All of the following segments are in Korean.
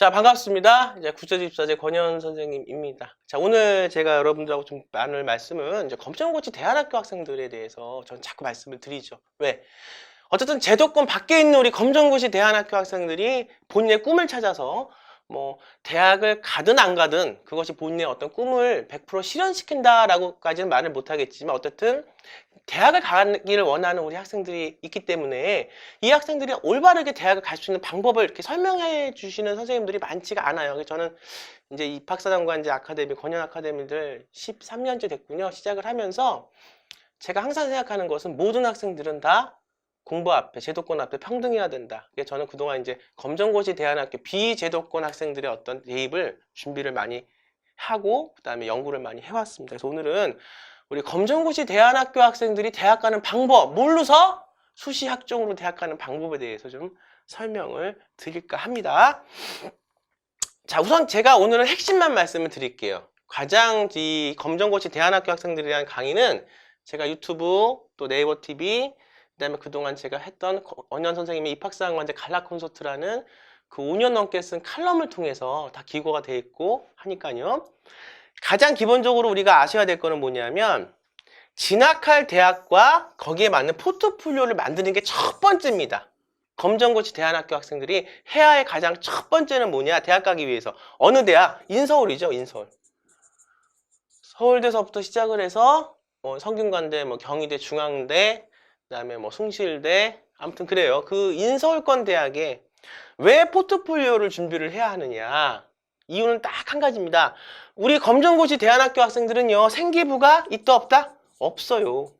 자, 반갑습니다. 이제 국제집사제 권현 선생님입니다. 자, 오늘 제가 여러분들하고 좀 나눌 말씀은 이제 검정고시 대안학교 학생들에 대해서 전 자꾸 말씀을 드리죠. 왜? 어쨌든 제도권 밖에 있는 우리 검정고시 대안학교 학생들이 본인의 꿈을 찾아서 뭐 대학을 가든 안 가든 그것이 본인의 어떤 꿈을 100% 실현시킨다라고까지는 말을 못하겠지만 어쨌든 대학을 가기를 원하는 우리 학생들이 있기 때문에 이 학생들이 올바르게 대학을 갈 수 있는 방법을 이렇게 설명해 주시는 선생님들이 많지가 않아요. 그래서 저는 이제 입학사정관제 아카데미, 권현 아카데미들 13년째 됐군요. 시작을 하면서 제가 항상 생각하는 것은 모든 학생들은 다 공부 앞에, 제도권 앞에 평등해야 된다. 그래서 저는 그동안 이제 검정고시 대안학교 비제도권 학생들의 어떤 대입을 준비를 많이 하고 그다음에 연구를 많이 해왔습니다. 그래서 오늘은 우리 검정고시 대안학교 학생들이 대학 가는 방법, 모르서 수시 학종으로 대학 가는 방법에 대해서 좀 설명을 드릴까 합니다. 자, 우선 제가 오늘은 핵심만 말씀을 드릴게요. 가장 이 검정고시 대안학교 학생들에 대한 강의는 제가 유튜브 또 네이버 TV 그다음에 그동안 제가 했던 권현 선생님의 입학사항관제 갈라 콘서트라는 그 5년 넘게 쓴 칼럼을 통해서 다 기고가 돼 있고 하니까요. 가장 기본적으로 우리가 아셔야 될 거는 뭐냐면 진학할 대학과 거기에 맞는 포트폴리오를 만드는 게 첫 번째입니다. 검정고시 대안학교 학생들이 해야 할 가장 첫 번째는 뭐냐? 대학 가기 위해서. 어느 대학? 인서울이죠, 인서울. 서울대서부터 시작을 해서 성균관대, 경희대, 중앙대, 그다음에 숭실대, 아무튼 그래요. 그 인서울권 대학에 왜 포트폴리오를 준비를 해야 하느냐? 이유는 딱 한 가지입니다. 우리 검정고시 대안학교 학생들은요, 생기부가 있다 없다? 없어요.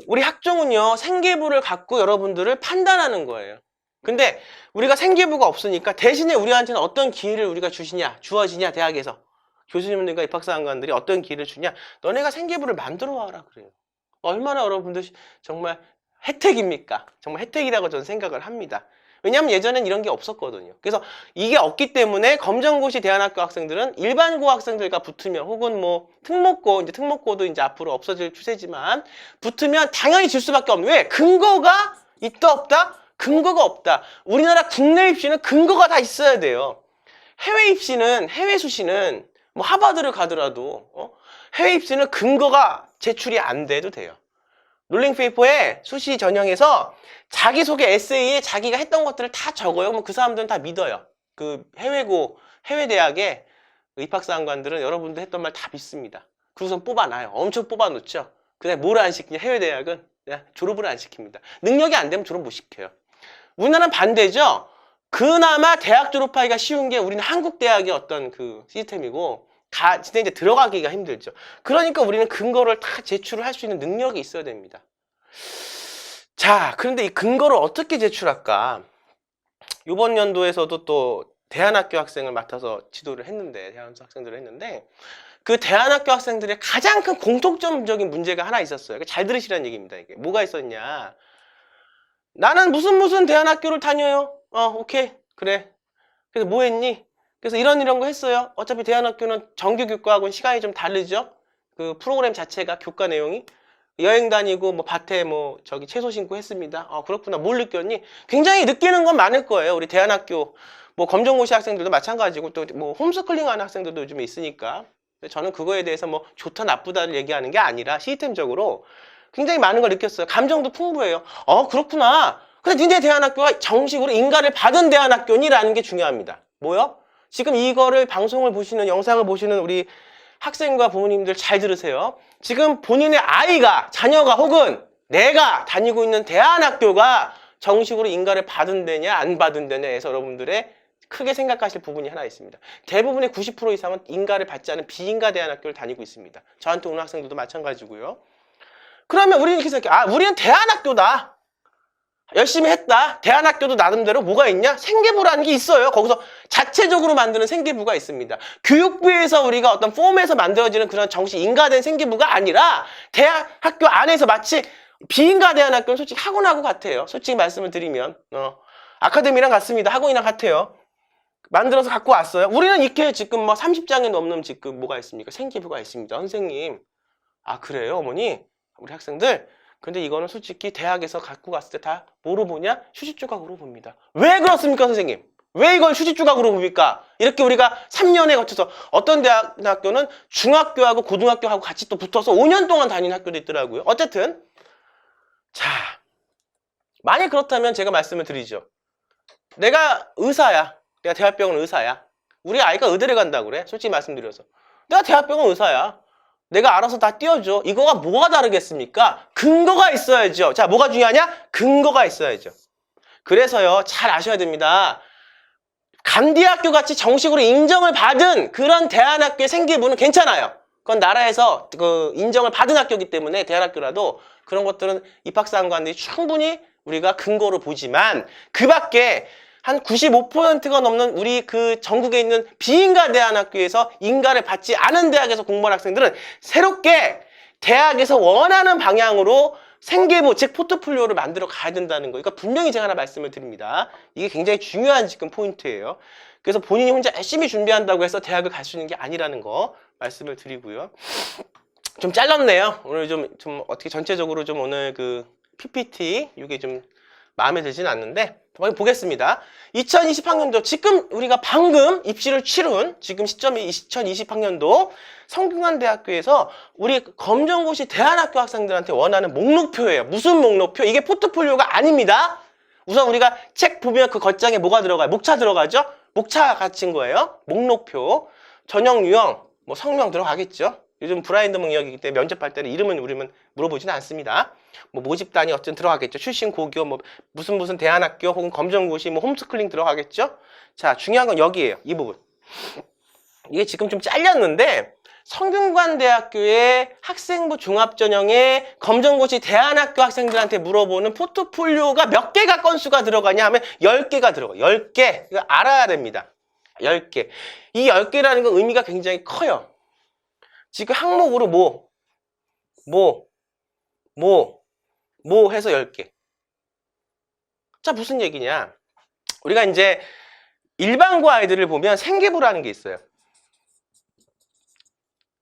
우리 학종은요, 생기부를 갖고 여러분들을 판단하는 거예요. 근데 우리가 생기부가 없으니까 대신에 우리한테는 어떤 기회를 우리가 주어지냐, 대학에서. 교수님들과 입학사관관들이 어떤 기회를 주냐? 너네가 생기부를 만들어 와라 그래요. 얼마나 여러분들 정말 혜택입니까? 정말 혜택이라고 저는 생각을 합니다. 왜냐하면 예전엔 이런 게 없었거든요. 그래서 이게 없기 때문에 검정고시 대안학교 학생들은 일반고 학생들과 붙으면 혹은 특목고, 이제 특목고도 이제 앞으로 없어질 추세지만 붙으면 당연히 질 수밖에 없는. 왜? 근거가 있다 없다? 근거가 없다. 우리나라 국내 입시는 근거가 다 있어야 돼요. 해외 입시는, 해외 수시는 하버드를 가더라도 해외 입시는 근거가 제출이 안 돼도 돼요. 롤링페이퍼에 수시 전형에서 자기소개 에세이에 자기가 했던 것들을 다 적어요. 그럼 그 사람들은 다 믿어요. 그 해외 대학의 입학사관관들은 여러분들 했던 말 다 믿습니다. 그 우선 뽑아놔요. 엄청 뽑아놓죠. 그냥 뭘 안 시키냐? 해외 대학은 그냥 졸업을 안 시킵니다. 능력이 안 되면 졸업 못 시켜요. 우리나라는 반대죠. 그나마 대학 졸업하기가 쉬운 게 우리는 한국 대학의 어떤 그 시스템이고 진짜 이제 들어가기가 힘들죠. 그러니까 우리는 근거를 다 제출을 할 수 있는 능력이 있어야 됩니다. 자, 그런데 이 근거를 어떻게 제출할까? 이번 연도에서도 또 대안학교 학생을 맡아서 지도를 했는데, 대안학교 학생들을 했는데, 그 대안학교 학생들의 가장 큰 공통점적인 문제가 하나 있었어요. 잘 들으시라는 얘기입니다. 이게 뭐가 있었냐? 나는 무슨 대안학교를 다녀요. 오케이, 그래. 그래서 뭐 했니? 그래서 이런 거 했어요. 어차피 대안학교는 정규교과하고는 시간이 좀 다르죠. 그 프로그램 자체가 교과 내용이 여행 다니고 밭에 채소 심고 했습니다. 그렇구나. 뭘 느꼈니? 굉장히 느끼는 건 많을 거예요. 우리 대안학교 검정고시 학생들도 마찬가지고 또 홈스쿨링 하는 학생들도 요즘에 있으니까. 저는 그거에 대해서 좋다 나쁘다를 얘기하는 게 아니라 시스템적으로 굉장히 많은 걸 느꼈어요. 감정도 풍부해요. 그렇구나. 근데 니네 대안학교가 정식으로 인가를 받은 대안학교니라는 게 중요합니다. 뭐요? 지금 이거를 방송을 보시는, 영상을 보시는 우리 학생과 부모님들 잘 들으세요. 지금 본인의 아이가, 자녀가 혹은 내가 다니고 있는 대안학교가 정식으로 인가를 받은 데냐 안 받은 데냐에서 여러분들의 크게 생각하실 부분이 하나 있습니다. 대부분의 90% 이상은 인가를 받지 않은 비인가 대안학교를 다니고 있습니다. 저한테 오는 학생들도 마찬가지고요. 그러면 우리는 이렇게 생각해요. 우리는 대안학교다. 열심히 했다. 대안학교도 나름대로 뭐가 있냐? 생계부라는 게 있어요. 거기서 자체적으로 만드는 생계부가 있습니다. 교육부에서 우리가 어떤 폼에서 만들어지는 그런 정식 인가된 생계부가 아니라 대학교 안에서 마치 비인가 대안학교는 솔직히 학원하고 같아요. 솔직히 말씀을 드리면 아카데미랑 같습니다. 학원이랑 같아요. 만들어서 갖고 왔어요. 우리는 이렇게 지금 30장에 넘는 지금 뭐가 있습니까? 생계부가 있습니다. 선생님. 그래요, 어머니? 우리 학생들 근데 이거는 솔직히 대학에서 갖고 갔을 때 다 뭐로 보냐? 수시 조각으로 봅니다. 왜 그렇습니까, 선생님? 왜 이걸 휴지조각으로 봅니까? 이렇게 우리가 3년에 거쳐서 어떤 대학교는 중학교하고 고등학교하고 같이 또 붙어서 5년 동안 다니는 학교도 있더라고요. 어쨌든 자, 만약 그렇다면 제가 말씀을 드리죠. 내가 의사야. 내가 대학병원 의사야. 우리 아이가 의대를 간다고 그래. 솔직히 말씀드려서. 내가 대학병원 의사야. 내가 알아서 다 띄워줘. 이거가 뭐가 다르겠습니까? 근거가 있어야죠. 자, 뭐가 중요하냐? 근거가 있어야죠. 그래서요, 잘 아셔야 됩니다. 간디학교 같이 정식으로 인정을 받은 그런 대안학교의 생기부는 괜찮아요. 그건 나라에서 그 인정을 받은 학교이기 때문에 대안학교라도 그런 것들은 입학사항관들이 충분히 우리가 근거로 보지만 그 밖에 한 95%가 넘는 우리 그 전국에 있는 비인가 대안학교에서 인가를 받지 않은 대학에서 공부한 학생들은 새롭게 대학에서 원하는 방향으로 생계부, 즉 포트폴리오를 만들어 가야 된다는 거. 그러니까 분명히 제가 하나 말씀을 드립니다. 이게 굉장히 중요한 지금 포인트예요. 그래서 본인이 혼자 열심히 준비한다고 해서 대학을 갈 수 있는 게 아니라는 거 말씀을 드리고요. 좀 잘랐네요. 오늘 좀 어떻게 전체적으로 좀 오늘 그 PPT 이게 좀 마음에 들지는 않는데 한번 보겠습니다. 2020학년도 지금 우리가 방금 입시를 치룬 지금 시점이 2020학년도 성균관대학교에서 우리 검정고시 대안학교 학생들한테 원하는 목록표예요. 무슨 목록표? 이게 포트폴리오가 아닙니다. 우선 우리가 책 보면 그 겉장에 뭐가 들어가요? 목차 들어가죠? 목차 같은 거예요. 목록표, 전형 유형, 뭐 성명 들어가겠죠. 요즘 브라인드 능력이기 때문에 면접할 때는 이름은 우리는 물어보지는 않습니다. 뭐 모집단이 어쨌든 들어가겠죠. 출신 고교, 뭐 무슨 대안학교 혹은 검정고시, 뭐 홈스쿨링 들어가겠죠. 자, 중요한 건 여기에요. 이 부분. 이게 지금 좀 잘렸는데 성균관대학교의 학생부 종합전형에 검정고시 대안학교 학생들한테 물어보는 포트폴리오가 몇 개가 건수가 들어가냐 하면 10개가 들어가요. 10개. 이거 알아야 됩니다. 10개. 이 10개라는 건 의미가 굉장히 커요. 지금 항목으로 뭐 해서 10개. 자, 무슨 얘기냐. 우리가 이제 일반고 아이들을 보면 생계부라는 게 있어요.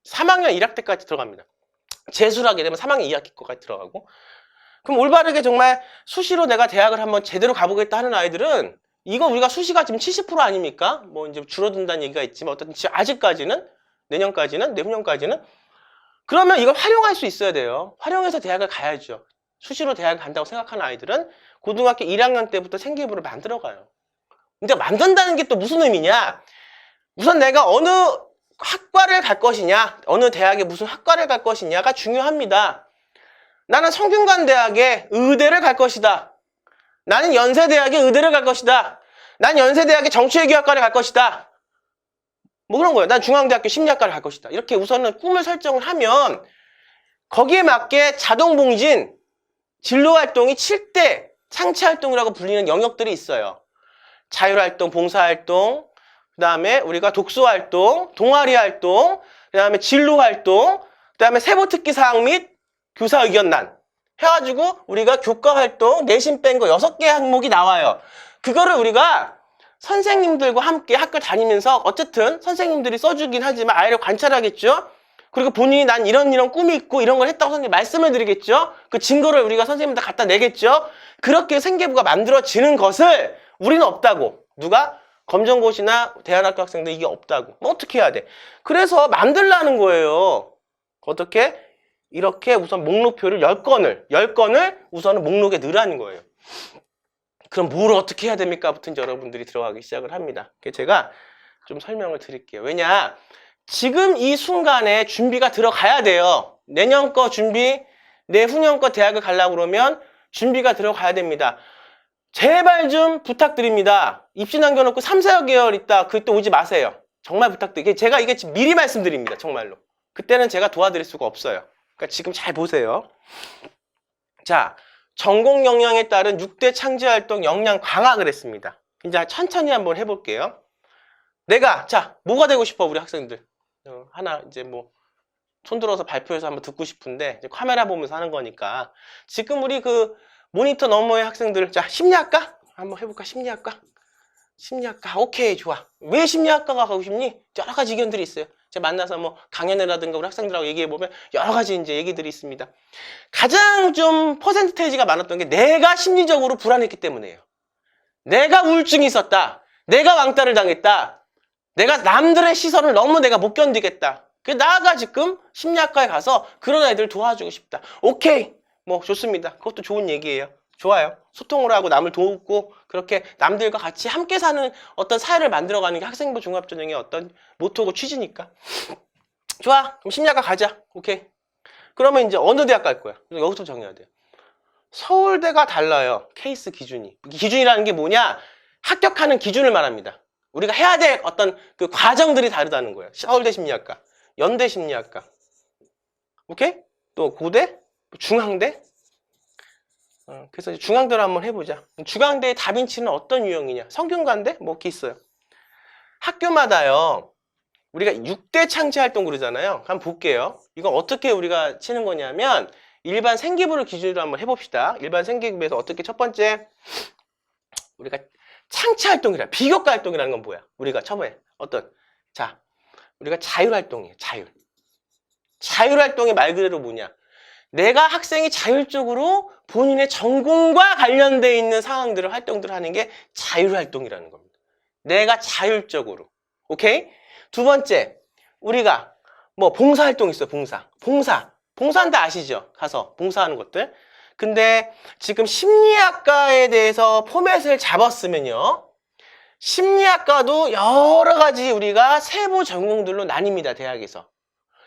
3학년 1학기 때까지 들어갑니다. 재수를 하게 되면 3학년 2학기 거까지 들어가고. 그럼 올바르게 정말 수시로 내가 대학을 한번 제대로 가보겠다 하는 아이들은 이거 우리가 수시가 지금 70% 아닙니까? 뭐 이제 줄어든다는 얘기가 있지만 어쨌든 아직까지는 내후년까지는 그러면 이걸 활용할 수 있어야 돼요. 활용해서 대학을 가야죠. 수시로 대학을 간다고 생각하는 아이들은 고등학교 1학년 때부터 생계부를 만들어가요. 근데 만든다는 게 또 무슨 의미냐? 우선 내가 어느 학과를 갈 것이냐, 어느 대학에 무슨 학과를 갈 것이냐가 중요합니다. 나는 성균관대학에 의대를 갈 것이다. 나는 연세대학에 의대를 갈 것이다. 난 연세대학에 정치외교학과를 갈 것이다. 뭐 그런 거예요. 난 중앙대학교 심리학과를 갈 것이다. 이렇게 우선은 꿈을 설정을 하면 거기에 맞게 자동봉진, 진로활동이 7대 창체활동이라고 불리는 영역들이 있어요. 자율활동, 봉사활동, 그 다음에 우리가 독서활동, 동아리활동, 그 다음에 진로활동, 그 다음에 세부특기사항 및 교사의견란 해가지고 우리가 교과활동, 내신 뺀 거 6개 항목이 나와요. 그거를 우리가 선생님들과 함께 학교 다니면서 어쨌든 선생님들이 써주긴 하지만 아이를 관찰하겠죠. 그리고 본인이 난 이런 꿈이 있고 이런 걸 했다고 선생님 말씀을 드리겠죠. 그 증거를 우리가 선생님한테 갖다 내겠죠. 그렇게 생계부가 만들어지는 것을 우리는 없다고. 누가? 검정고시나 대안학교 학생들 이게 없다고. 뭐 어떻게 해야 돼? 그래서 만들라는 거예요. 어떻게? 이렇게 우선 목록표를 10건을 우선은 목록에 넣으라는 거예요. 그럼 뭘 어떻게 해야 됩니까? 부터 여러분들이 들어가기 시작을 합니다. 제가 좀 설명을 드릴게요. 왜냐? 지금 이 순간에 준비가 들어가야 돼요. 내년 거 준비, 내후년 거 대학을 가려고 그러면 준비가 들어가야 됩니다. 제발 좀 부탁드립니다. 입시 남겨놓고 3, 4개월 있다 그때 오지 마세요. 정말 부탁드려요. 제가 이게 미리 말씀드립니다. 정말로. 그때는 제가 도와드릴 수가 없어요. 그러니까 지금 잘 보세요. 자, 전공 역량에 따른 6대 창제활동 역량 강화를 했습니다. 이제 천천히 한번 해볼게요. 자, 뭐가 되고 싶어, 우리 학생들? 하나, 이제 뭐, 손들어서 발표해서 한번 듣고 싶은데, 이제 카메라 보면서 하는 거니까. 지금 우리 그, 모니터 너머의 학생들, 자, 심리학과? 한번 해볼까, 심리학과? 심리학과, 오케이, 좋아. 왜 심리학과가 가고 싶니? 여러 가지 의견들이 있어요. 제가 만나서 뭐 강연회라든가 우리 학생들하고 얘기해보면 여러 가지 이제 얘기들이 있습니다. 가장 좀 퍼센테이지가 많았던 게 내가 심리적으로 불안했기 때문이에요. 내가 우울증이 있었다. 내가 왕따를 당했다. 내가 남들의 시선을 너무 내가 못 견디겠다. 나가 지금 심리학과에 가서 그런 아이들 도와주고 싶다. 오케이. 뭐 좋습니다. 그것도 좋은 얘기예요. 좋아요. 소통을 하고 남을 돕고 그렇게 남들과 같이 함께 사는 어떤 사회를 만들어가는 게 학생부 종합전형의 어떤 모토고 취지니까. 좋아. 그럼 심리학과 가자. 오케이. 그러면 이제 어느 대학 갈 거야? 여기서 정해야 돼요. 서울대가 달라요. 케이스 기준이. 기준이라는 게 뭐냐? 합격하는 기준을 말합니다. 우리가 해야 될 어떤 그 과정들이 다르다는 거예요. 서울대 심리학과, 연대 심리학과. 오케이? 또 고대, 중앙대. 그래서 중앙대로 한번 해보자. 중앙대의 다빈치는 어떤 유형이냐? 성균관대? 뭐 이렇게 있어요. 학교마다요. 우리가 6대 창치 활동 그러잖아요. 한번 볼게요. 이건 어떻게 우리가 치는 거냐면 일반 생기부를 기준으로 한번 해봅시다. 일반 생기부에서 어떻게 첫 번째 우리가 창치 활동이라 비교과 활동이라는 건 뭐야? 우리가 처음에 자 우리가 자율 활동이에요. 자율 활동의 말 그대로 뭐냐? 내가 학생이 자율적으로 본인의 전공과 관련되어 있는 상황들을 활동들을 하는 게 자율 활동이라는 겁니다. 내가 자율적으로. 오케이? 두 번째, 우리가 뭐 봉사 활동 있어요. 봉사는 다 아시죠? 가서 봉사하는 것들. 근데 지금 심리학과에 대해서 포맷을 잡았으면요. 심리학과도 여러 가지 우리가 세부 전공들로 나뉩니다. 대학에서.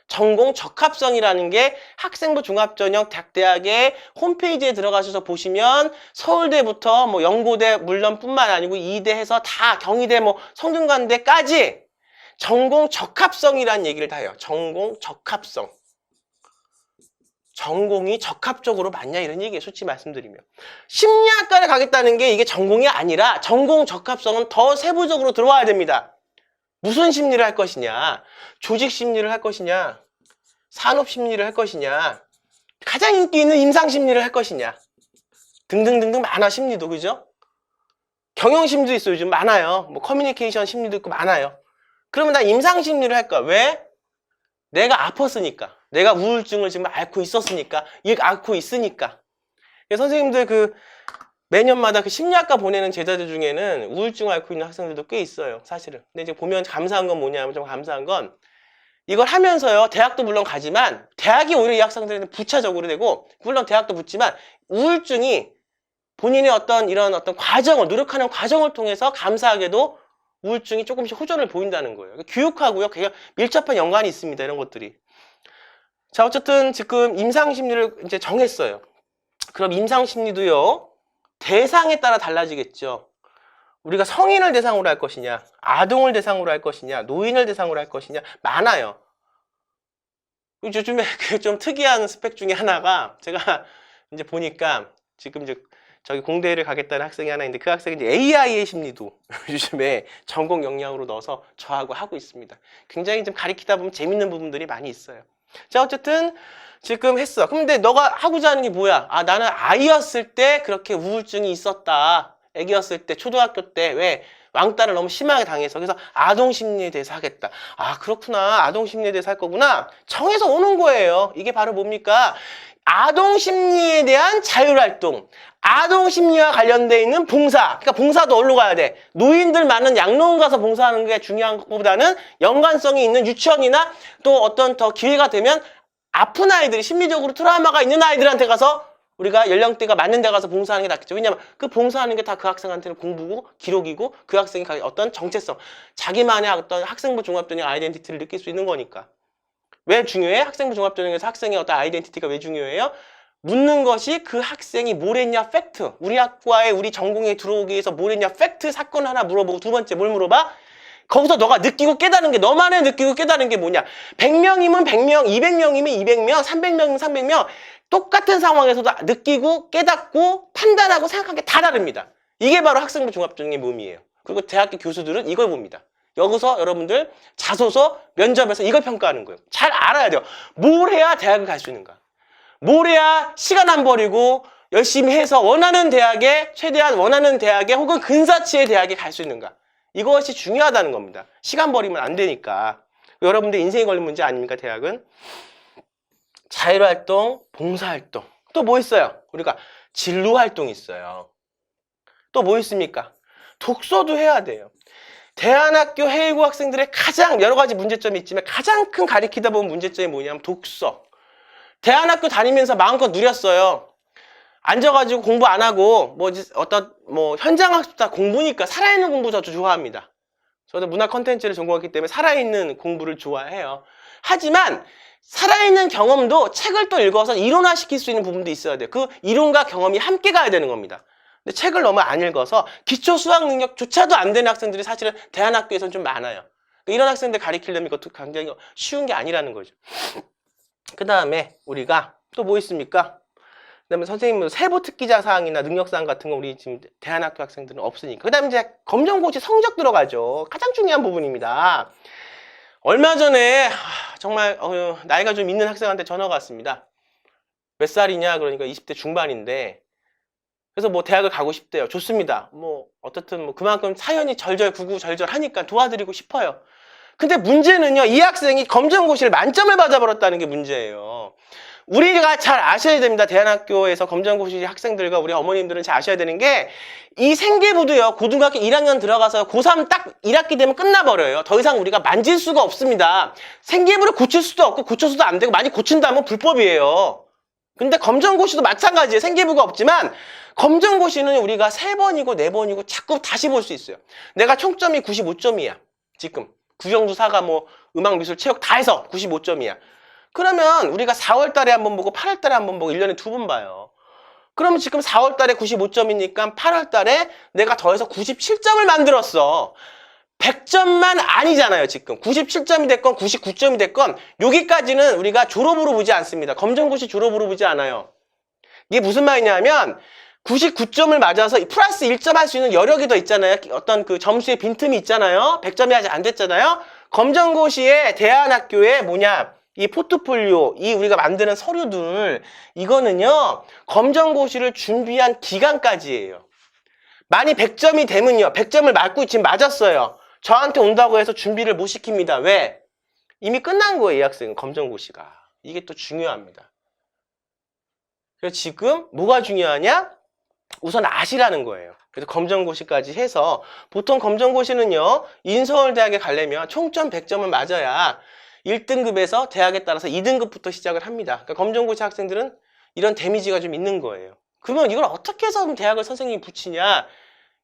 전공 적합성이라는 게 학생부 종합전형 대학의 홈페이지에 들어가셔서 보시면 서울대부터 뭐 연고대 물론 뿐만 아니고 이대 해서 다 경희대 뭐 성균관대까지 전공 적합성이라는 얘기를 다 해요. 전공 적합성. 전공이 적합적으로 맞냐 이런 얘기예요. 솔직히 말씀드리면. 심리학과를 가겠다는 게 이게 전공이 아니라 전공 적합성은 더 세부적으로 들어와야 됩니다. 무슨 심리를 할 것이냐, 조직 심리를 할 것이냐, 산업 심리를 할 것이냐, 가장 인기 있는 임상 심리를 할 것이냐 등등등등 많아. 심리도 그죠? 경영 심리도 있어요. 요즘 많아요. 뭐 커뮤니케이션 심리도 있고 많아요. 그러면 나 임상 심리를 할 거야. 왜? 내가 아팠으니까. 내가 우울증을 지금 앓고 있었으니까. 앓고 있으니까. 선생님들 매년마다 심리학과 보내는 제자들 중에는 우울증을 앓고 있는 학생들도 꽤 있어요. 사실은. 근데 이제 보면 감사한 건 뭐냐면 좀 감사한 건 이걸 하면서요. 대학도 물론 가지만 대학이 오히려 이 학생들에는 부차적으로 되고 물론 대학도 붙지만 우울증이 본인의 이런 과정을 노력하는 과정을 통해서 감사하게도 우울증이 조금씩 호전을 보인다는 거예요. 교육하고요. 그게 밀접한 연관이 있습니다. 이런 것들이. 자, 어쨌든 지금 임상심리를 이제 정했어요. 그럼 임상심리도요. 대상에 따라 달라지겠죠. 우리가 성인을 대상으로 할 것이냐, 아동을 대상으로 할 것이냐, 노인을 대상으로 할 것이냐 많아요. 요즘에 좀 특이한 스펙 중에 하나가 제가 이제 보니까 지금 이제 저기 공대를 가겠다는 학생이 하나 있는데 그 학생이 이제 AI의 심리도 요즘에 전공 역량으로 넣어서 저하고 하고 있습니다. 굉장히 좀 가리키다 보면 재밌는 부분들이 많이 있어요. 자, 어쨌든 지금 했어. 근데 너가 하고자 하는 게 뭐야? 나는 아이였을 때 그렇게 우울증이 있었다. 애기였을 때, 초등학교 때, 왜? 왕따를 너무 심하게 당해서. 그래서 아동심리에 대해서 하겠다. 그렇구나. 아동심리에 대해서 할 거구나. 정해서 오는 거예요. 이게 바로 뭡니까? 아동심리에 대한 자율활동. 아동심리와 관련되어 있는 봉사. 그러니까 봉사도 어디로 가야 돼? 노인들 많은 양로원 가서 봉사하는 게 중요한 것보다는 연관성이 있는 유치원이나 또 어떤 더 기회가 되면 아픈 아이들이 심리적으로 트라우마가 있는 아이들한테 가서 우리가 연령대가 맞는 데 가서 봉사하는 게 낫겠죠. 왜냐하면 그 봉사하는 게 다 그 학생한테는 공부고 기록이고 그 학생이 어떤 정체성, 자기만의 어떤 학생부 종합전형 아이덴티티를 느낄 수 있는 거니까. 왜 중요해? 학생부 종합전형에서 학생의 어떤 아이덴티티가 왜 중요해요? 묻는 것이 그 학생이 뭘 했냐, 팩트. 우리 학과에 우리 전공에 들어오기 위해서 뭘 했냐, 팩트 사건 하나 물어보고 두 번째 뭘 물어봐? 거기서 너가 느끼고 깨달은 게, 너만의 느끼고 깨달은 게 뭐냐? 100명이면 100명, 200명이면 200명, 300명이면 300명. 똑같은 상황에서도 느끼고 깨닫고 판단하고 생각한 게 다 다릅니다. 이게 바로 학생부 종합전형의 묘미예요. 그리고 대학교 교수들은 이걸 봅니다. 여기서 여러분들 자소서, 면접에서 이걸 평가하는 거예요. 잘 알아야 돼요. 뭘 해야 대학을 갈 수 있는가? 뭘 해야 시간 안 버리고 열심히 해서 원하는 대학에, 최대한 원하는 대학에 혹은 근사치의 대학에 갈 수 있는가? 이것이 중요하다는 겁니다. 시간 버리면 안 되니까. 여러분들 인생이 걸린 문제 아닙니까, 대학은? 자율활동, 봉사활동. 또 뭐 있어요? 우리가 진로활동이 있어요. 또 뭐 있습니까? 독서도 해야 돼요. 대안학교 해외고 학생들의 가장 여러 가지 문제점이 있지만 가장 큰 가리키다 보면 문제점이 뭐냐면 독서. 대안학교 다니면서 마음껏 누렸어요. 앉아가지고 공부 안 하고 어떤 현장 학습다 공부니까 살아있는 공부 저도 좋아합니다. 저도 문화 콘텐츠를 전공했기 때문에 살아있는 공부를 좋아해요. 하지만 살아있는 경험도 책을 또 읽어서 이론화시킬 수 있는 부분도 있어야 돼요. 그 이론과 경험이 함께 가야 되는 겁니다. 근데 책을 너무 안 읽어서 기초 수학 능력조차도 안 되는 학생들이 사실은 대안학교에서는 좀 많아요. 이런 학생들 가리키려면 이것도 굉장히 쉬운 게 아니라는 거죠. 그 다음에 우리가 또 뭐 있습니까? 그 다음에 선생님 세부 특기자 사항이나 능력사항 같은 거 우리 지금 대안학교 학생들은 없으니까. 그 다음에 이제 검정고시 성적 들어가죠. 가장 중요한 부분입니다. 얼마 전에 정말 나이가 좀 있는 학생한테 전화가 왔습니다. 몇 살이냐? 그러니까 20대 중반인데 그래서 대학을 가고 싶대요. 좋습니다. 어떻든 그만큼 사연이 구구절절 하니까 도와드리고 싶어요. 근데 문제는요, 이 학생이 검정고시를 만점을 받아버렸다는 게 문제예요. 우리가 잘 아셔야 됩니다. 대안학교에서 검정고시 학생들과 우리 어머님들은 잘 아셔야 되는 게 이 생계부도요, 고등학교 1학년 들어가서 고3 딱 1학기 되면 끝나버려요. 더 이상 우리가 만질 수가 없습니다. 생계부를 고칠 수도 없고 고쳐서도 안 되고 많이 고친다면 불법이에요. 근데 검정고시도 마찬가지예요. 생계부가 없지만 검정고시는 우리가 3번이고 4번이고 자꾸 다시 볼 수 있어요. 내가 총점이 95점이야. 지금 국영수 사과 음악 미술 체육 다 해서 95점이야. 그러면 우리가 4월 달에 한번 보고 8월 달에 한번 보고 1년에 2번 봐요. 그러면 지금 4월 달에 95점이니까 8월 달에 내가 더해서 97점을 만들었어. 100점만 아니잖아요, 지금. 97점이 됐건 99점이 됐건 여기까지는 우리가 졸업으로 보지 않습니다. 검정고시 졸업으로 보지 않아요. 이게 무슨 말이냐면 99점을 맞아서 플러스 1점 할 수 있는 여력이 더 있잖아요. 어떤 그 점수의 빈틈이 있잖아요. 100점이 아직 안 됐잖아요. 검정고시에 대안학교에 이 포트폴리오, 이 우리가 만드는 서류들, 이거는요, 검정고시를 준비한 기간까지예요. 만이 100점이 되면요, 100점을 맞고 지금 맞았어요. 저한테 온다고 해서 준비를 못 시킵니다. 왜? 이미 끝난 거예요, 이 학생은 검정고시가. 이게 또 중요합니다. 그래서 지금 뭐가 중요하냐? 우선 아시라는 거예요. 그래서 검정고시까지 해서 보통 검정고시는요, 인서울대학에 가려면 총점 100점을 맞아야 1등급에서 대학에 따라서 2등급부터 시작을 합니다. 그러니까 검정고시 학생들은 이런 데미지가 좀 있는 거예요. 그러면 이걸 어떻게 해서 대학을 선생님이 붙이냐?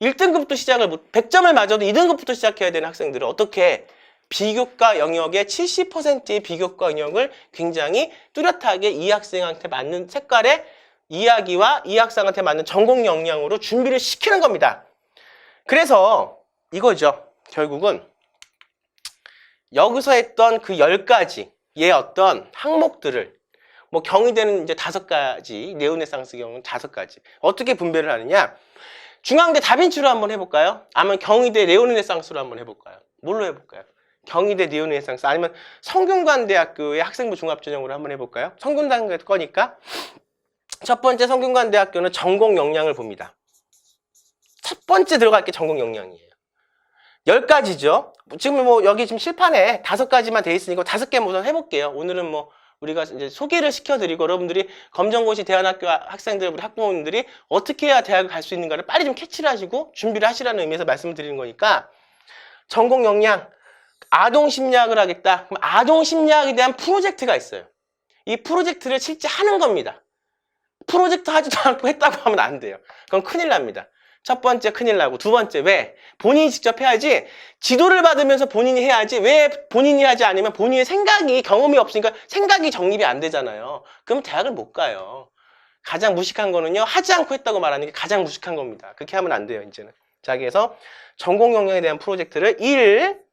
1등급부터 시작을 100점을 맞아도 2등급부터 시작해야 되는 학생들은 어떻게 비교과 영역의 70%의 비교과 영역을 굉장히 뚜렷하게 이 학생한테 맞는 색깔의 이야기와 이 학생한테 맞는 전공 역량으로 준비를 시키는 겁니다. 그래서 이거죠. 결국은 여기서 했던 그 10가지의 어떤 항목들을 경희대는 이제 5가지, 네오네상스 경우는 5가지. 어떻게 분배를 하느냐? 중앙대 다빈치로 한번 해볼까요? 아니면 경희대 네오네상스로 한번 해볼까요? 뭘로 해볼까요? 경희대 네오네상스 아니면 성균관대학교의 학생부 종합전형으로 한번 해볼까요? 성균관대 거니까 첫 번째 성균관대학교는 전공 역량을 봅니다. 첫 번째 들어갈 게 전공 역량이에요. 10가지죠. 지금 여기 지금 실판에 5가지만 돼 있으니까 5개 우선 해볼게요. 오늘은 우리가 이제 소개를 시켜드리고 여러분들이 검정고시 대안학교 학생들, 우리 학부모님들이 어떻게 해야 대학을 갈 수 있는가를 빨리 좀 캐치를 하시고 준비를 하시라는 의미에서 말씀을 드리는 거니까 전공 역량, 아동심리학을 하겠다. 그럼 아동심리학에 대한 프로젝트가 있어요. 이 프로젝트를 실제 하는 겁니다. 프로젝트 하지도 않고 했다고 하면 안 돼요. 그럼 큰일 납니다. 첫 번째 큰일 나고 두 번째 왜? 본인이 직접 해야지. 지도를 받으면서 본인이 해야지. 왜 본인이 하지 않으면 본인의 생각이 경험이 없으니까 생각이 정립이 안 되잖아요. 그럼 대학을 못 가요. 가장 무식한 거는요. 하지 않고 했다고 말하는 게 가장 무식한 겁니다. 그렇게 하면 안 돼요. 이제는. 자, 그래서 전공 역량에 대한 프로젝트를 1.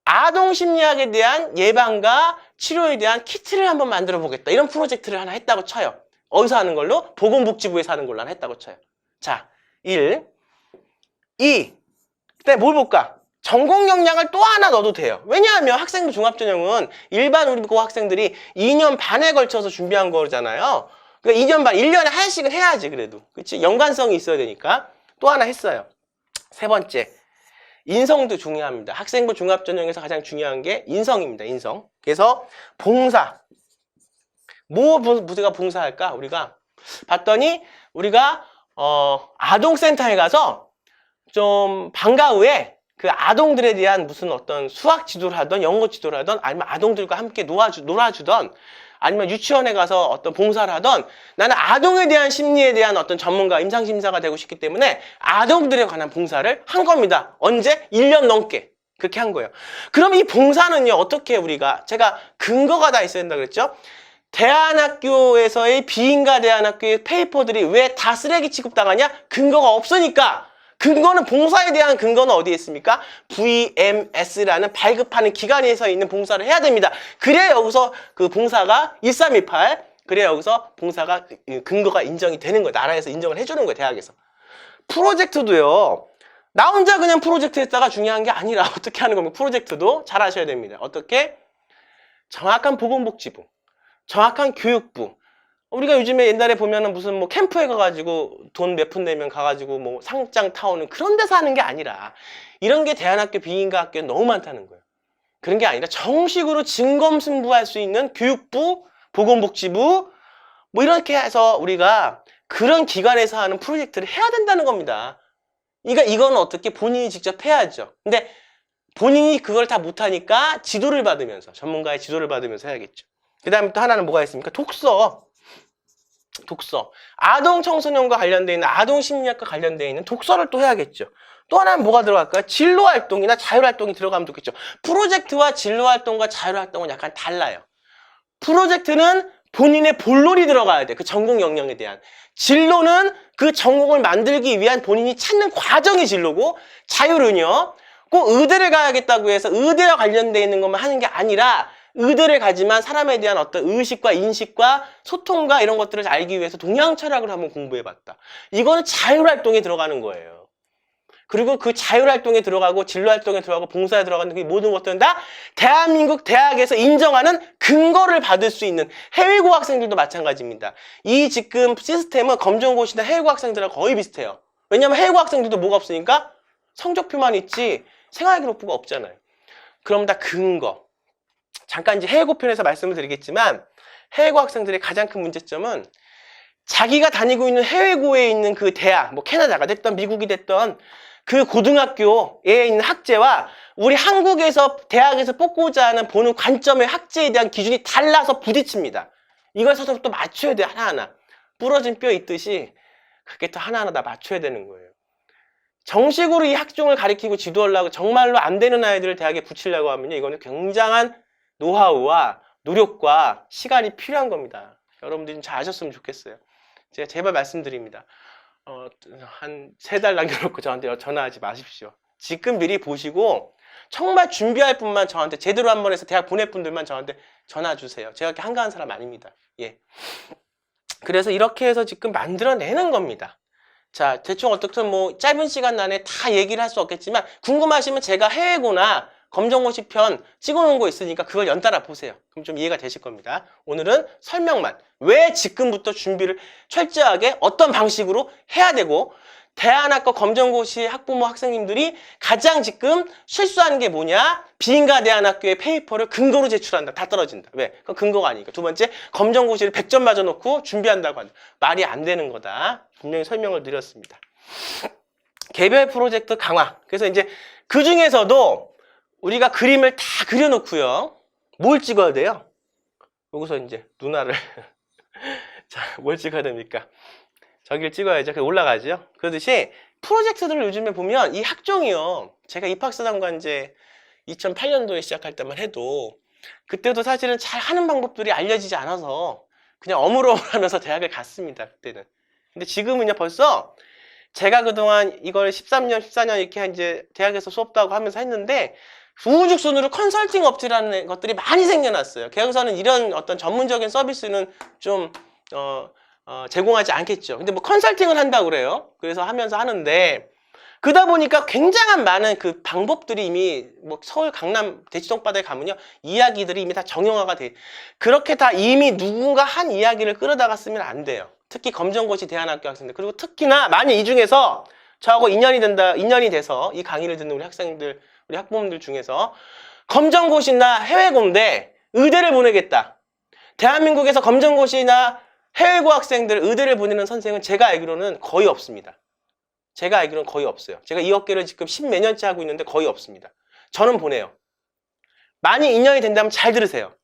아동심리학에 대한 예방과 치료에 대한 키트를 한번 만들어 보겠다. 이런 프로젝트를 하나 했다고 쳐요. 어디서 하는 걸로? 보건복지부에서 하는 걸로 하나 했다고 쳐요. 자, 1. 2. 그다음에 뭘 볼까? 전공 역량을 또 하나 넣어도 돼요. 왜냐하면 학생부 종합전형은 일반 우리 고학생들이 2년 반에 걸쳐서 준비한 거잖아요. 그러니까 2년 반, 1년에 하나씩은 해야지 그래도. 그치? 연관성이 있어야 되니까 또 하나 했어요. 세 번째. 인성도 중요합니다. 학생부 종합전형에서 가장 중요한 게 인성입니다. 인성. 그래서 봉사. 우리가 봉사할까? 우리가 봤더니 우리가 아동센터에 가서 좀 방과 후에 그 아동들에 대한 무슨 어떤 수학 지도를 하던 영어 지도를 하던 아니면 아동들과 함께 놀아주던 아니면 유치원에 가서 어떤 봉사를 하던 나는 아동에 대한 심리에 대한 어떤 전문가, 임상심사가 되고 싶기 때문에 아동들에 관한 봉사를 한 겁니다. 언제? 1년 넘게. 그렇게 한 거예요. 그럼 이 봉사는요, 어떻게 우리가, 제가 근거가 다 있어야 된다 그랬죠? 대안학교에서의 비인가 대안학교의 페이퍼들이 왜 다 쓰레기 취급당하냐? 근거가 없으니까. 근거는 봉사에 대한 근거는 어디에 있습니까? VMS라는 발급하는 기관에서 있는 봉사를 해야 됩니다. 그래야 여기서 그 봉사가 1328, 그래야 여기서 봉사가 근거가 인정이 되는 거예요. 나라에서 인정을 해주는 거예요. 대학에서. 프로젝트도요. 나 혼자 그냥 프로젝트 했다가 중요한 게 아니라 어떻게 하는 겁니까? 프로젝트도 잘 하셔야 됩니다. 어떻게? 정확한 보건복지부, 정확한 교육부. 우리가 요즘에 옛날에 보면은 무슨 뭐 캠프에 가가지고 돈 몇 푼 내면 가가지고 뭐 상장 타오는 그런 데서 하는 게 아니라 이런 게 대안학교, 비인가 학교에 너무 많다는 거예요. 그런 게 아니라 정식으로 진검승부할 수 있는 교육부, 보건복지부 뭐 이렇게 해서 우리가 그런 기관에서 하는 프로젝트를 해야 된다는 겁니다. 그러니까 이건 어떻게 본인이 직접 해야죠. 근데 본인이 그걸 다 못하니까 지도를 받으면서 전문가의 지도를 받으면서 해야겠죠. 그 다음에 또 하나는 뭐가 있습니까? 독서. 아동 청소년과 관련되어 있는 아동 심리학과 관련되어 있는 독서를 또 해야겠죠. 또 하나는 뭐가 들어갈까요? 진로활동이나 자율활동이 들어가면 좋겠죠. 프로젝트와 진로활동과 자율활동은 약간 달라요. 프로젝트는 본인의 본론이 들어가야 돼. 그 전공 역량에 대한. 진로는 그 전공을 만들기 위한 본인이 찾는 과정이 진로고, 자율은요, 꼭 의대를 가야겠다고 해서 의대와 관련되어 있는 것만 하는 게 아니라 의대를 가지만 사람에 대한 어떤 의식과 인식과 소통과 이런 것들을 알기 위해서 동양 철학을 한번 공부해봤다. 이거는 자율활동에 들어가는 거예요. 그리고 그 자율활동에 들어가고 진로활동에 들어가고 봉사에 들어가는 그 모든 것들은 다 대한민국 대학에서 인정하는 근거를 받을 수 있는 해외고 학생들도 마찬가지입니다. 이 지금 시스템은 검정고시나 해외고 학생들하고 거의 비슷해요. 왜냐하면 해외고 학생들도 뭐가 없으니까 성적표만 있지 생활기록부가 없잖아요. 그럼 다 근거. 잠깐 이제 해외고 편에서 말씀을 드리겠지만 해외고 학생들의 가장 큰 문제점은 자기가 다니고 있는 해외고에 있는 그 대학, 뭐 캐나다가 됐던 미국이 됐던 그 고등학교에 있는 학제와 우리 한국에서 대학에서 뽑고자 하는 보는 관점의 학제에 대한 기준이 달라서 부딪힙니다. 이걸 서로 또 맞춰야 돼, 하나하나. 부러진 뼈 있듯이 그게 또 하나하나 다 맞춰야 되는 거예요. 정식으로 이 학종을 가리키고 지도하려고 정말로 안 되는 아이들을 대학에 붙이려고 하면요, 이거는 굉장한 노하우와 노력과 시간이 필요한 겁니다. 여러분들이 좀 잘 아셨으면 좋겠어요. 제가 제발 말씀드립니다. 한 3달 남겨놓고 저한테 전화하지 마십시오. 지금 미리 보시고 정말 준비할 분만 저한테 제대로 한 번 해서 대학 보낼 분들만 저한테 전화 주세요. 제가 그렇게 한가한 사람 아닙니다. 예. 그래서 이렇게 해서 지금 만들어내는 겁니다. 자, 대충 어떻든 뭐 짧은 시간 안에 다 얘기를 할 수 없겠지만 궁금하시면 제가 해외고나 검정고시 편 찍어놓은 거 있으니까 그걸 연달아 보세요. 그럼 좀 이해가 되실 겁니다. 오늘은 설명만, 왜 지금부터 준비를 철저하게 어떤 방식으로 해야 되고, 대안학과 검정고시 학부모 학생님들이 가장 지금 실수하는 게 뭐냐? 비인가 대안학교의 페이퍼를 근거로 제출한다. 다 떨어진다. 왜? 그건 근거가 아니니까. 두 번째, 검정고시를 100점 맞아놓고 준비한다고 한다. 말이 안 되는 거다. 분명히 설명을 드렸습니다. 개별 프로젝트 강화. 그래서 이제 그 중에서도 우리가 그림을 다 그려놓고요. 뭘 찍어야 돼요? 여기서 이제 누나를 자, 뭘 찍어야 됩니까? 저기를 찍어야죠. 그래서 올라가죠. 그러듯이 프로젝트들을 요즘에 보면 이 학종이요. 제가 입학사정관제 2008년도에 시작할 때만 해도 그때도 사실은 잘 하는 방법들이 알려지지 않아서 그냥 어물어물하면서 대학을 갔습니다. 그때는. 근데 지금은요, 벌써 제가 그동안 이걸 13년, 14년 이렇게 이제 대학에서 수업도 하고 하면서 했는데 우후죽순으로 컨설팅 업체라는 것들이 많이 생겨났어요. 개혁사는 이런 어떤 전문적인 서비스는 좀 제공하지 않겠죠. 근데 뭐 컨설팅을 한다고 그래요. 그래서 하면서 하는데 그러다 보니까 굉장한 많은 그 방법들이 이미 뭐 서울 강남 대치동바다에 가면요, 이야기들이 이미 다 정형화가 돼. 그렇게 다 이미 누군가 한 이야기를 끌어다가 쓰면 안 돼요. 특히 검정고시 대안학교 학생들, 그리고 특히나 만약 이 중에서 저하고 인연이 돼서 이 강의를 듣는 우리 학생들, 우리 학부모님들 중에서 검정고시나 해외고인데 의대를 보내겠다. 대한민국에서 검정고시나 해외고 학생들 의대를 보내는 선생은 제가 알기로는 거의 없습니다. 제가 알기로는 거의 없어요. 제가 이 업계를 지금 10몇 년째 하고 있는데 거의 없습니다. 저는 보내요. 많이 인연이 된다면 잘 들으세요.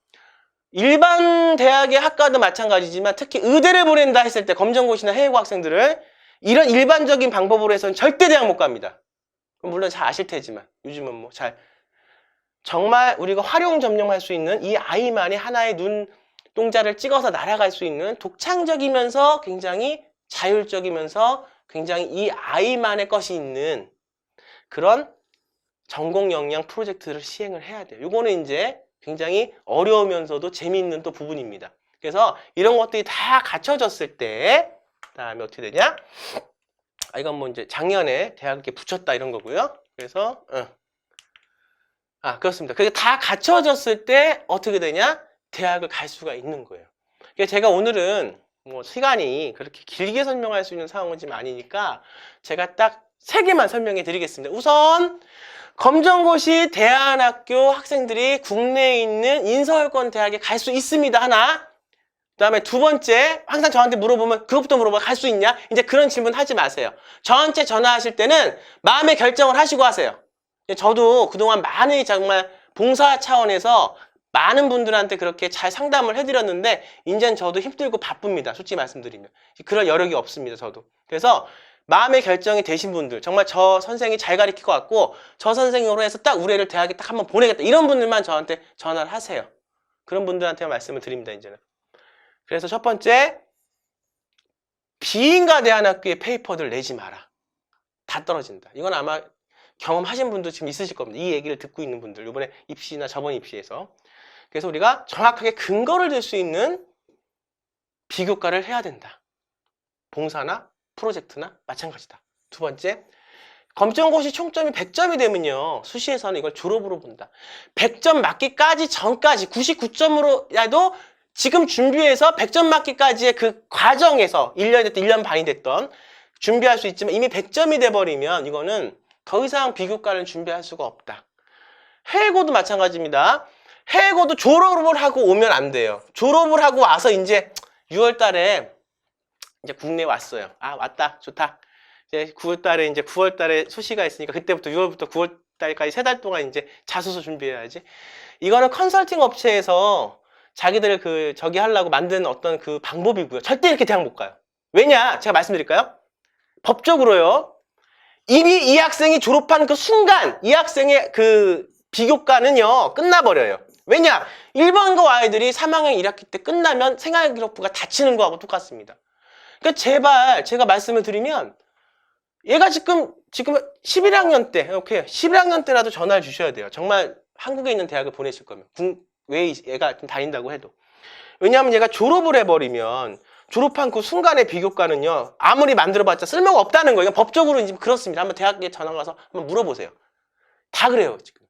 일반 대학의 학과도 마찬가지지만 특히 의대를 보낸다 했을 때 검정고시나 해외고 학생들을 이런 일반적인 방법으로 해서는 절대 대학 못 갑니다. 물론 잘 아실 테지만 요즘은 뭐 잘 정말 우리가 활용 점령할 수 있는 이 아이만의 하나의 눈동자를 찍어서 날아갈 수 있는 독창적이면서 굉장히 자율적이면서 굉장히 이 아이만의 것이 있는 그런 전공 역량 프로젝트를 시행을 해야 돼요. 요거는 이제 굉장히 어려우면서도 재미있는 또 부분입니다. 그래서 이런 것들이 다 갖춰졌을 때 그다음에 어떻게 되냐? 이건 뭐 이제 작년에 대학 이렇게 붙였다 이런 거고요. 그래서 그렇습니다. 그게 다 갖춰졌을 때 어떻게 되냐? 대학을 갈 수가 있는 거예요. 그래서 제가 오늘은 뭐 시간이 그렇게 길게 설명할 수 있는 상황은 지금 아니니까 제가 딱 3개만 설명해 드리겠습니다. 우선 검정고시 대안학교 학생들이 국내에 있는 인서울권 대학에 갈 수 있습니다. 하나. 그 다음에 두 번째, 항상 저한테 물어보면 그것부터 물어봐. 갈 수 있냐? 이제 그런 질문 하지 마세요. 저한테 전화하실 때는 마음의 결정을 하시고 하세요. 저도 그동안 많이 정말 봉사 차원에서 많은 분들한테 그렇게 잘 상담을 해드렸는데 이제는 저도 힘들고 바쁩니다. 솔직히 말씀드리면. 그럴 여력이 없습니다. 저도. 그래서 마음의 결정이 되신 분들, 정말 저 선생이 잘 가르칠 것 같고 저 선생으로 해서 딱 우리 애를 대학에 딱 한번 보내겠다. 이런 분들만 저한테 전화를 하세요. 그런 분들한테 말씀을 드립니다. 이제는. 그래서 첫 번째, 비인가 대안학교에 페이퍼들 내지 마라. 다 떨어진다. 이건 아마 경험하신 분도 지금 있으실 겁니다. 이 얘기를 듣고 있는 분들. 이번에 입시나 저번 입시에서. 그래서 우리가 정확하게 근거를 들 수 있는 비교과를 해야 된다. 봉사나 프로젝트나 마찬가지다. 두 번째, 검정고시 총점이 100점이 되면요. 수시에서는 이걸 졸업으로 본다. 100점 맞기까지 전까지 99점으로라도 지금 준비해서 100점 맞기까지의 그 과정에서 1년이 됐든 1년 반이 됐던 준비할 수 있지만 이미 100점이 돼버리면 이거는 더 이상 비교과를 준비할 수가 없다. 해외고도 마찬가지입니다. 해외고도 졸업을 하고 오면 안 돼요. 졸업을 하고 와서 이제 6월 달에 이제 국내에 왔어요. 왔다. 좋다. 이제 9월 달에 이제 9월 달에 수시가 있으니까 그때부터 6월부터 9월 달까지 3달 동안 이제 자소서 준비해야지. 이거는 컨설팅 업체에서 자기들 저기 하려고 만든 어떤 그 방법이고요. 절대 이렇게 대학 못 가요. 왜냐? 제가 말씀드릴까요? 법적으로요. 이미 이 학생이 졸업한 그 순간 이 학생의 그 비교과는요. 끝나버려요. 왜냐? 일반고 아이들이 3학년 1학기 때 끝나면 생활기록부가 닫히는 거하고 똑같습니다. 그러니까 제발 제가 말씀을 드리면 얘가 지금 11학년 때 이렇게 11학년 때라도 전화를 주셔야 돼요. 정말 한국에 있는 대학을 보내실 거면 왜 얘가 좀 다닌다고 해도. 왜냐하면 얘가 졸업을 해버리면 졸업한 그 순간의 비교과는요. 아무리 만들어봤자 쓸모가 없다는 거예요. 법적으로는 지금 그렇습니다. 한번 대학에 전화 가서 한번 물어보세요. 다 그래요 지금.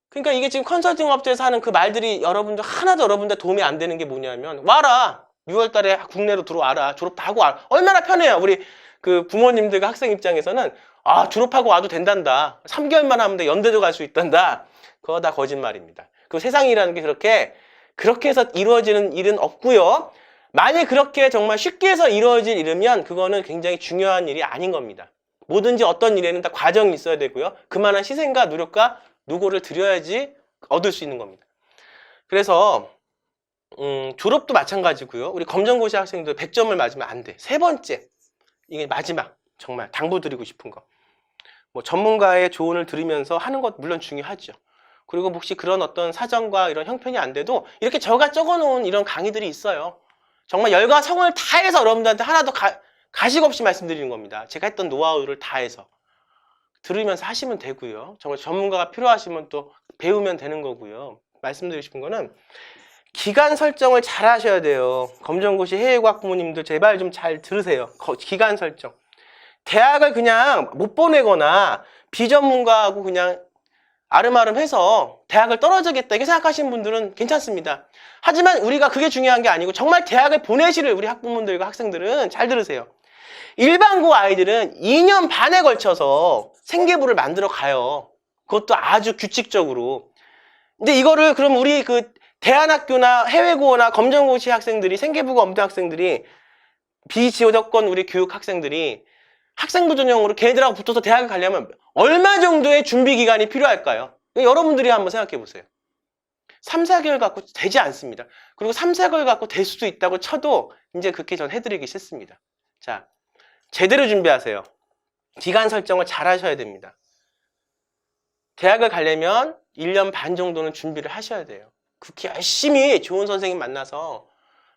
그러니까 이게 지금 컨설팅 업체에서 하는 그 말들이 하나도 여러분들 도움이 안 되는 게 뭐냐면 와라. 6월 달에 국내로 들어와라. 졸업 다 하고 와라. 얼마나 편해요. 우리 그 부모님들과 학생 입장에서는 졸업하고 와도 된단다. 3개월만 하면 돼. 연대도 갈 수 있단다. 그거 다 거짓말입니다. 그 세상이라는 게 그렇게 해서 이루어지는 일은 없고요. 만약 그렇게 정말 쉽게 해서 이루어질 일이면 그거는 굉장히 중요한 일이 아닌 겁니다. 뭐든지 어떤 일에는 다 과정이 있어야 되고요. 그만한 희생과 노력과 노고를 들여야지 얻을 수 있는 겁니다. 그래서 졸업도 마찬가지고요. 우리 검정고시 학생들 100점을 맞으면 안 돼. 세 번째, 이게 마지막 정말 당부드리고 싶은 거. 뭐 전문가의 조언을 들으면서 하는 것 물론 중요하죠. 그리고 혹시 그런 어떤 사정과 이런 형편이 안 돼도 이렇게 제가 적어놓은 이런 강의들이 있어요. 정말 열과 성을 다해서 여러분들한테 하나도 가식 없이 말씀드리는 겁니다. 제가 했던 노하우를 다해서 들으면서 하시면 되고요. 정말 전문가가 필요하시면 또 배우면 되는 거고요. 말씀드리고 싶은 거는 기간 설정을 잘 하셔야 돼요. 검정고시 해외고 학부모님들 제발 좀 잘 들으세요. 기간 설정. 대학을 그냥 못 보내거나 비전문가하고 그냥 아름아름해서 대학을 떨어지겠다 이렇게 생각하시는 분들은 괜찮습니다. 하지만 우리가 그게 중요한 게 아니고 정말 대학을 보내실 우리 학부모들과 학생들은 잘 들으세요. 일반고 아이들은 2년 반에 걸쳐서 생계부를 만들어 가요. 그것도 아주 규칙적으로. 근데 이거를 그럼 우리 그 대안학교나 해외고나 검정고시 학생들이 생계부가 없는 학생들이 비지원권 우리 교육 학생들이 학생부 전형으로 걔네들하고 붙어서 대학을 가려면 얼마 정도의 준비 기간이 필요할까요? 여러분들이 한번 생각해 보세요. 3, 4개월 갖고 되지 않습니다. 그리고 3, 4개월 갖고 될 수도 있다고 쳐도 이제 그렇게 전 해드리기 싫습니다. 자, 제대로 준비하세요. 기간 설정을 잘 하셔야 됩니다. 대학을 가려면 1년 반 정도는 준비를 하셔야 돼요. 그렇게 열심히 좋은 선생님 만나서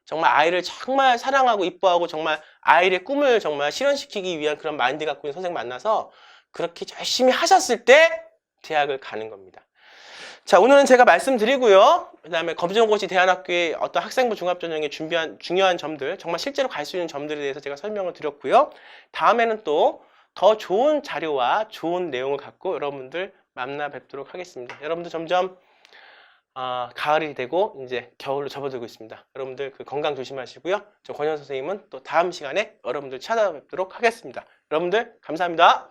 정말 아이를 정말 사랑하고 이뻐하고 정말 아이의 꿈을 정말 실현시키기 위한 그런 마인드 갖고 있는 선생님 만나서 그렇게 열심히 하셨을 때 대학을 가는 겁니다. 자, 오늘은 제가 말씀드리고요. 그 다음에 검정고시 대안학교의 어떤 학생부 종합전형에 준비한 중요한 점들, 정말 실제로 갈 수 있는 점들에 대해서 제가 설명을 드렸고요. 다음에는 또 더 좋은 자료와 좋은 내용을 갖고 여러분들 만나 뵙도록 하겠습니다. 여러분들 점점 가을이 되고 이제 겨울로 접어들고 있습니다. 여러분들 그 건강 조심하시고요. 저 권현 선생님은 또 다음 시간에 여러분들 찾아뵙도록 하겠습니다. 여러분들 감사합니다.